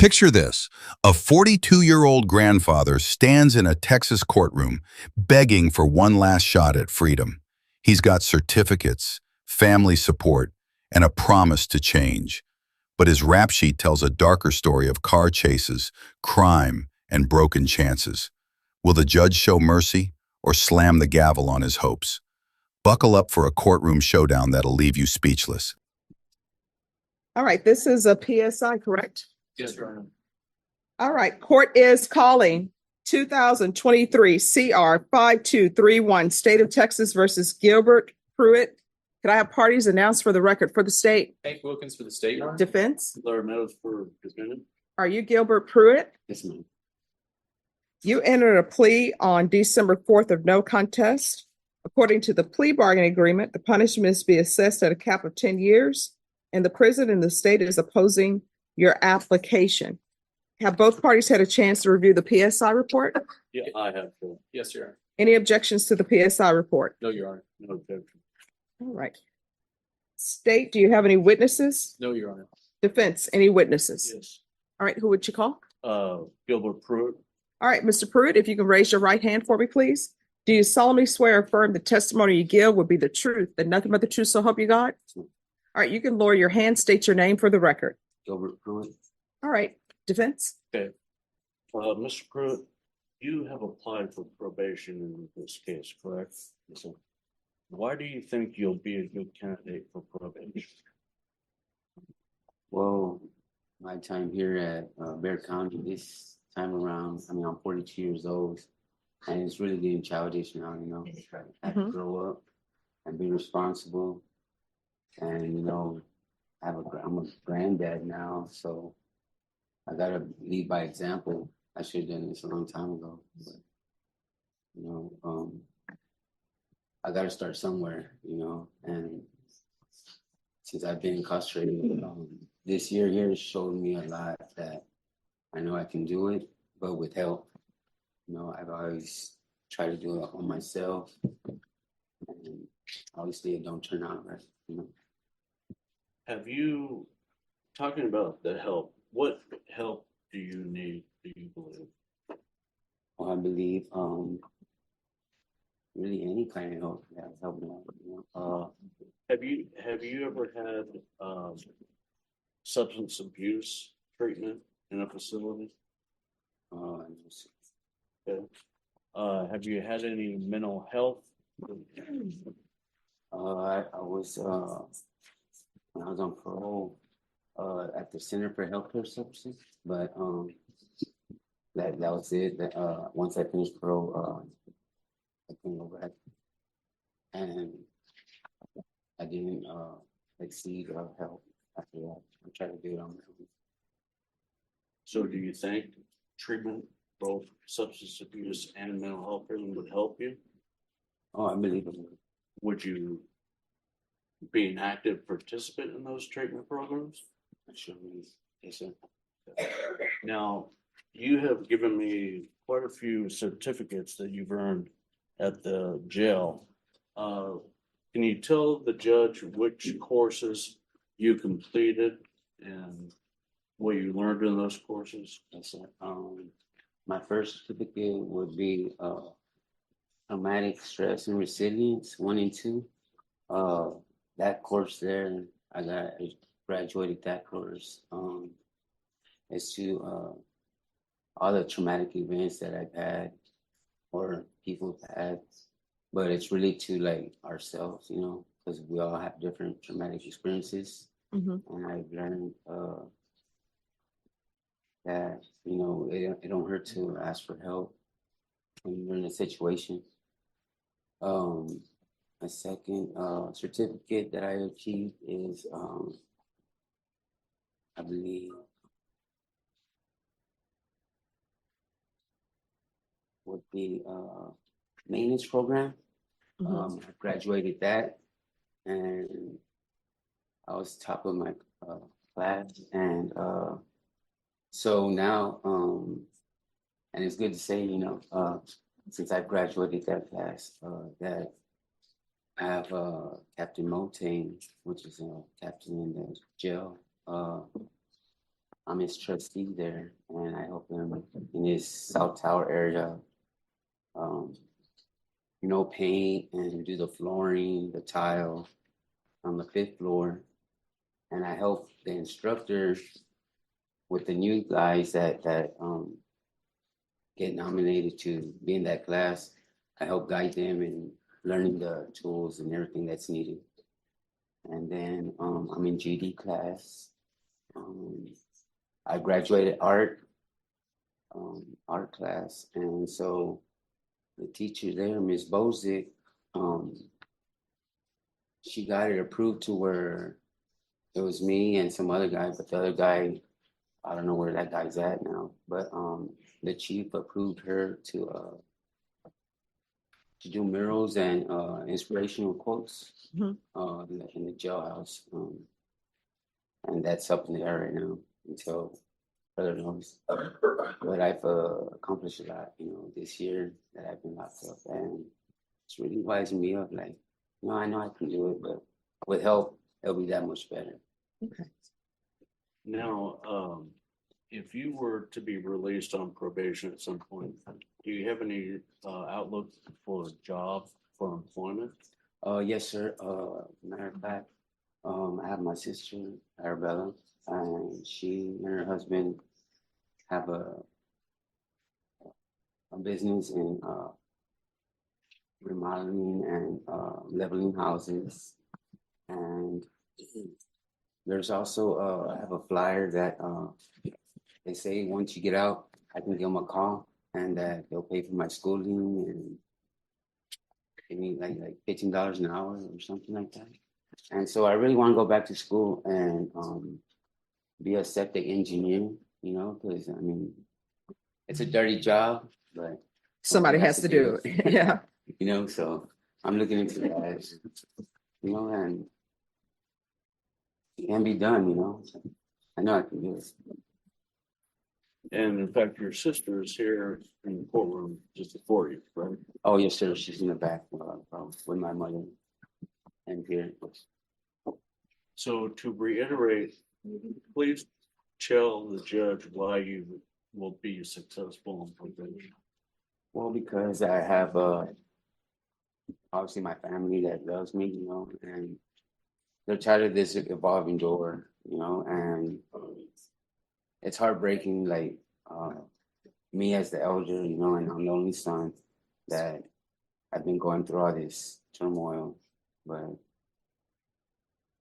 Picture this. A 42-year-old grandfather stands in a Texas courtroom begging for one last shot at freedom. He's got certificates, family support, and a promise to change. But his rap sheet tells a darker story of car chases, crime, and broken chances. Will the judge show mercy or slam the gavel on his hopes? Buckle up for a courtroom showdown that'll leave you speechless. All right, this is a PSI, correct? Yes, Your Honor. All right, court is calling 2023 CR 5231, State of Texas versus Gilbert Puit. Could I have parties announced for the record for the state? Hank Wilkins for the state, Your Honor. Defense? Laura Meadows for defendant. Are you Gilbert Puit? Yes, ma'am. You entered a plea on December 4th of no contest. According to the plea bargaining agreement, the punishment is to be assessed at a cap of 10 years, and the prison in the state is opposing your application. Have both parties had a chance to review the PSI report? Yeah, I have. Yes, Your Honor. Any objections to the PSI report? No, Your Honor. No objection. All right. State, do you have any witnesses? No, Your Honor. Defense, any witnesses? Yes. All right, who would you call? Gilbert Puit. All right, Mr. Pruitt, if you can raise your right hand for me, please. Do you solemnly swear or affirm the testimony you give will be the truth, and nothing but the truth, so help you God? All right, you can lower your hand, state your name for the record. Gilbert Puit. All right, defense? Okay. Mr. Pruitt, you have applied for probation in this case, correct? Yes, sir. Why do you think you'll be a good candidate for probation? Well, my time here at Bear County this time around, I mean, I'm 42 years old, and it's really getting childish now, you know. I have to grow up and be responsible, and, you know, I'm a granddad now, so I gotta lead by example. I should have done this a long time ago, but, you know, I gotta start somewhere, you know, and since I've been incarcerated, this year here has showed me a lot that I know I can do it, but with help. You know, I've always tried to do it on myself, and obviously it don't turn out right, you know. Have you, talking about the help, what help do you need, do you believe? Well, I believe really any kind of help that help me out, you know. Have you ever had substance abuse treatment in a facility? Okay. Have you had any mental health? I was when I was on parole at the Center for Healthcare Services, but that was it. That once I finished parole, I came over back, and I didn't exceed help after that. I tried to do it on my own. So do you think treatment, both substance abuse and mental health treatment, would help you? Oh, I believe it would. Would you be an active participant in those treatment programs? I sure would. Yes, sir. Now, you have given me quite a few certificates that you've earned at the jail. Can you tell the judge which courses you completed and what you learned in those courses? Yes, sir. My first certificate would be traumatic stress and resilience 1 and 2. That course there, I graduated that course. It's to all the traumatic events that I've had or people have had, but it's really to like ourselves, you know, because we all have different traumatic experiences. And I've learned that, you know, it don't hurt to ask for help when you're in a situation. My second certificate that I achieved is, I believe, would be maintenance program. I graduated that, and I was top of my class, and so now, and it's good to say, you know, since I graduated that class, that I have Captain Motain, which is a captain in the jail. I'm his trustee there, and I help him in his South Tower area. Um, paint and do the flooring, the tile on the 5th floor. And I help the instructor with the new guys that get nominated to be in that class. I help guide them in learning the tools and everything that's needed. And then I'm in GD class. I graduated art class, and so the teacher there, Miss Bozick, she got it approved to where it was me and some other guy, but the other guy, I don't know where that guy's at now. But the chief approved her to do murals and inspirational quotes Mhm. in the jailhouse, and that's up in the air right now until further notice. But I've accomplished a lot, this year that I've been locked up, and it's really wising me up. Like, I know I can do it, but with help, it'll be that much better. Okay. Now, if you were to be released on probation at some point, do you have any outlook for a job, for employment? Yes, sir. Matter of fact, I have my sister, Arabella, and she and her husband have a business in remodeling and leveling houses. And there's also I have a flyer that they say once you get out, I can give them a call, and that they'll pay for my schooling and give me like $15 an hour or something like that. And so I really want to go back to school and be a septic engineer, because it's a dirty job, but Somebody has to do it. Yeah. So I'm looking into that, and it can be done, So I know I can do it. And in fact, your sister is here in the courtroom just before you, right? Oh, yes, sir. She's in the back with my mother and here. So to reiterate, please tell the judge why you will be successful on probation. Well, because I have obviously my family that loves me, and they're tired of this evolving door, and it's heartbreaking, like me as the elder, and I'm the only son, that I've been going through all this turmoil, but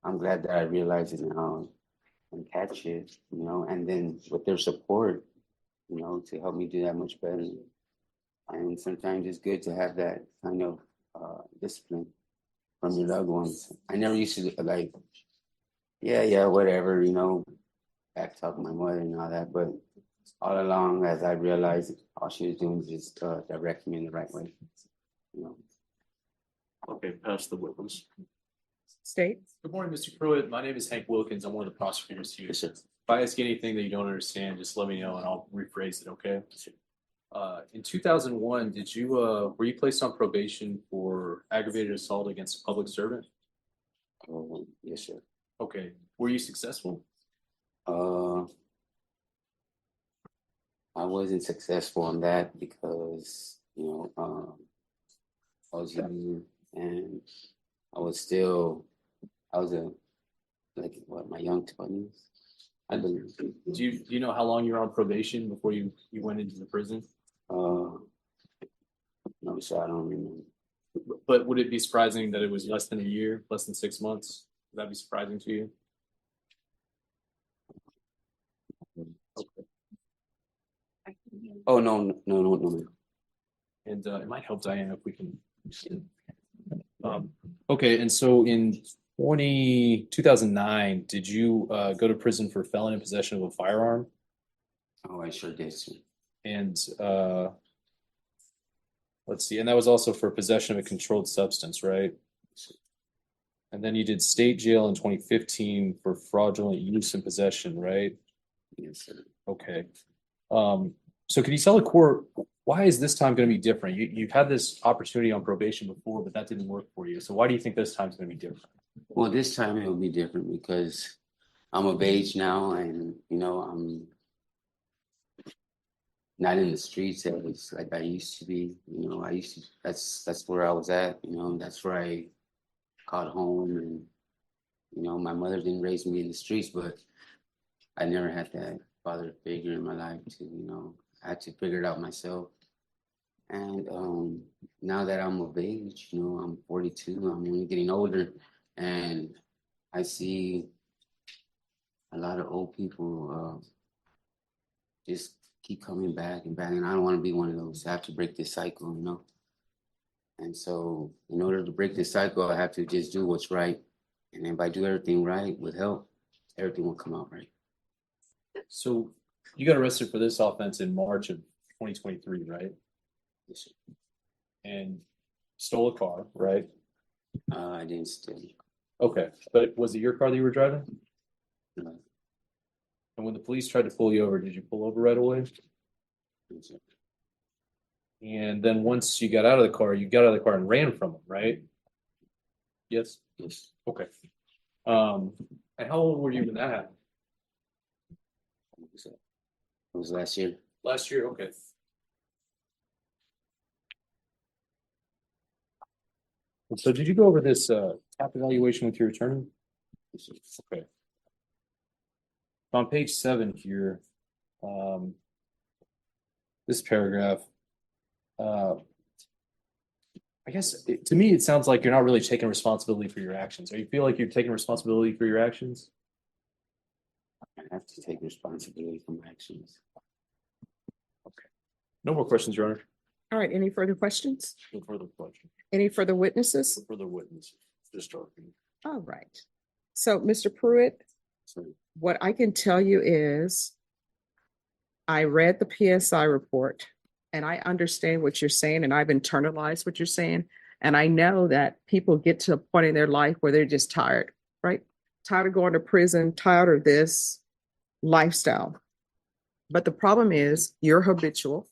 I'm glad that I realize it now and catch it, and then with their support, to help me do that much better. And sometimes it's good to have that kind of discipline from your loved ones. I never used to like, yeah, whatever, back talk my mother and all that. But all along, as I realized, all she was doing was just direct me in the right way. Okay, pass the witness. State. Good morning, Mr. Pruitt. My name is Hank Wilkins. I'm one of the prosecutors here. Yes, sir. If I ask anything that you don't understand, just let me know and I'll rephrase it, okay? In 2001, were you placed on probation for aggravated assault against a public servant? Yes, sir. Okay. Were you successful? I wasn't successful on that because, I was young and I was my young 20s. I believe. Do you know how long you were on probation before you went into the prison? No, sir, I don't remember. But would it be surprising that it was less than a year, less than 6 months? Would that be surprising to you? Okay. Oh, no. And it might help Diana if we can. Okay, and so in 2009, did you go to prison for felon in possession of a firearm? Oh, I sure did, sir. And let's see, and that was also for possession of a controlled substance, right? And then you did state jail in 2015 for fraudulent use and possession, right? Yes, sir. Okay. So can you tell the court, why is this time going to be different? You've had this opportunity on probation before, but that didn't work for you. So why do you think this time is going to be different? Well, this time it will be different because I'm of age now, and I'm not in the streets as like I used to be. I used to. That's where I was at. That's where I called home, and my mother didn't raise me in the streets, but I never had that father figure in my life to. I had to figure it out myself. And now that I'm of age, I'm 42. I'm only getting older, and I see a lot of old people just keep coming back and back, and I don't want to be one of those. I have to break this cycle. And so, in order to break this cycle, I have to just do what's right. And if I do everything right with help, everything will come out right. So you got arrested for this offense in March of 2023, right? Yes, sir. And stole a car, right? I didn't steal. Okay, but was it your car that you were driving? No. And when the police tried to pull you over, did you pull over right away? Yes, sir. And then once you got out of the car, and ran from them, right? Yes. Yes. Okay. And how old were you when that happened? It was last year. Last year. Okay. So did you go over this TAP evaluation with your attorney? Yes, sir. Okay. On page 7 here, this paragraph, I guess to me it sounds like you're not really taking responsibility for your actions. Or you feel like you're taking responsibility for your actions? I have to take responsibility for my actions. Okay. No more questions, Your Honor. All right, any further questions? No further questions. Any further witnesses? No further witnesses. Just talking. All right. So, Mr. Pruitt, So what I can tell you is I read the PSI report and I understand what you're saying, and I've internalized what you're saying. And I know that people get to a point in their life where they're just tired, right? Tired of going to prison, tired of this lifestyle. But the problem is you're habitual.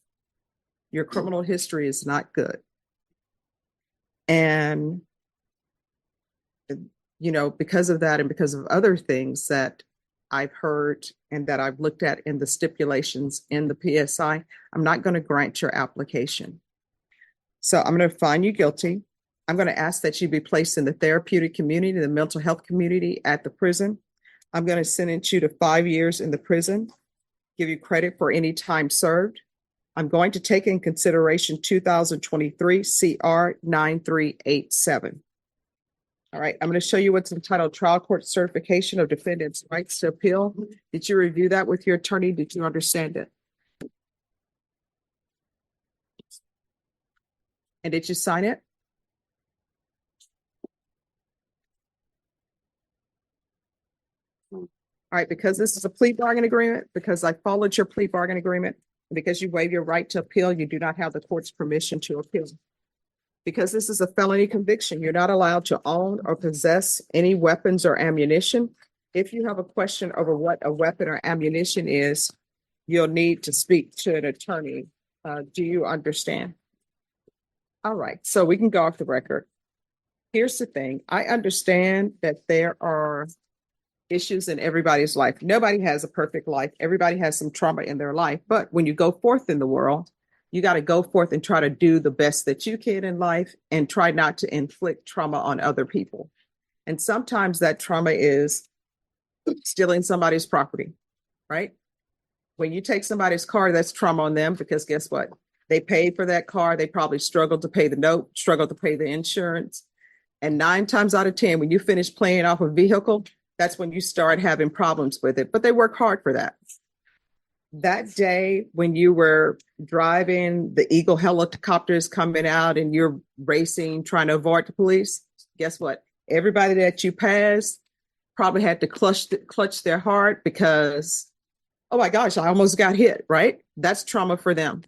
Your criminal history is not good. And, because of that and because of other things that I've heard and that I've looked at in the stipulations in the PSI, I'm not going to grant your application. So I'm going to find you guilty. I'm going to ask that you be placed in the therapeutic community, the mental health community at the prison. I'm going to sentence you to 5 years in the prison, give you credit for any time served. I'm going to take in consideration 2023 CR 9387. All right, I'm going to show you what's entitled Trial Court Certification of Defendant's Rights to Appeal. Did you review that with your attorney? Did you understand it? And did you sign it? All right, because this is a plea bargain agreement, because I followed your plea bargain agreement, and because you waive your right to appeal, you do not have the court's permission to appeal. Because this is a felony conviction, you're not allowed to own or possess any weapons or ammunition. If you have a question over what a weapon or ammunition is, you'll need to speak to an attorney. Do you understand? All right, so we can go off the record. Here's the thing. I understand that there are issues in everybody's life. Nobody has a perfect life. Everybody has some trauma in their life. But when you go forth in the world, you got to go forth and try to do the best that you can in life and try not to inflict trauma on other people. And sometimes that trauma is stealing somebody's property, right? When you take somebody's car, that's trauma on them, because guess what? They paid for that car. They probably struggled to pay the note, struggled to pay the insurance. And 9 times out of 10, when you finish paying off a vehicle, that's when you start having problems with it. But they work hard for that. That day when you were driving, the Eagle helicopters coming out and you're racing, trying to avoid the police, guess what? Everybody that you passed probably had to clutch their heart because, oh my gosh, I almost got hit, right? That's trauma for them.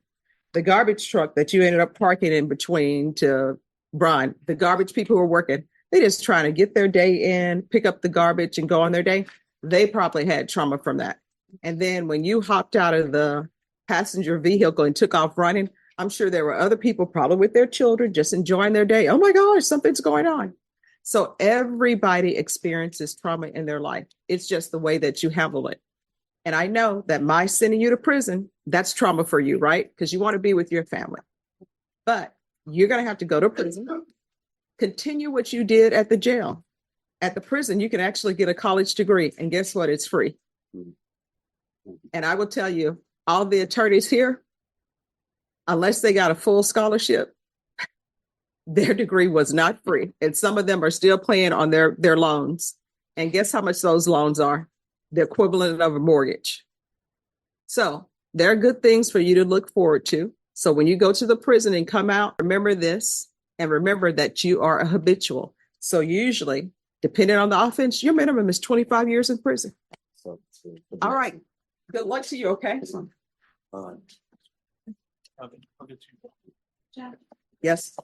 The garbage truck that you ended up parking in between to Brian, the garbage people who are working, they just trying to get their day in, pick up the garbage and go on their day. They probably had trauma from that. And then when you hopped out of the passenger vehicle and took off running, I'm sure there were other people probably with their children just enjoying their day. Oh my gosh, something's going on. So everybody experiences trauma in their life. It's just the way that you handle it. And I know that my sending you to prison, that's trauma for you, right? Because you want to be with your family. But you're going to have to go to prison, continue what you did at the jail. At the prison, you can actually get a college degree. And guess what? It's free. And I will tell you, all the attorneys here, unless they got a full scholarship, their degree was not free. And some of them are still paying on their loans. And guess how much those loans are? The equivalent of a mortgage. So there are good things for you to look forward to. So when you go to the prison and come out, remember this and remember that you are a habitual. So usually, depending on the offense, your minimum is 25 years in prison. All right. Good luck to you, okay? All right. Yes.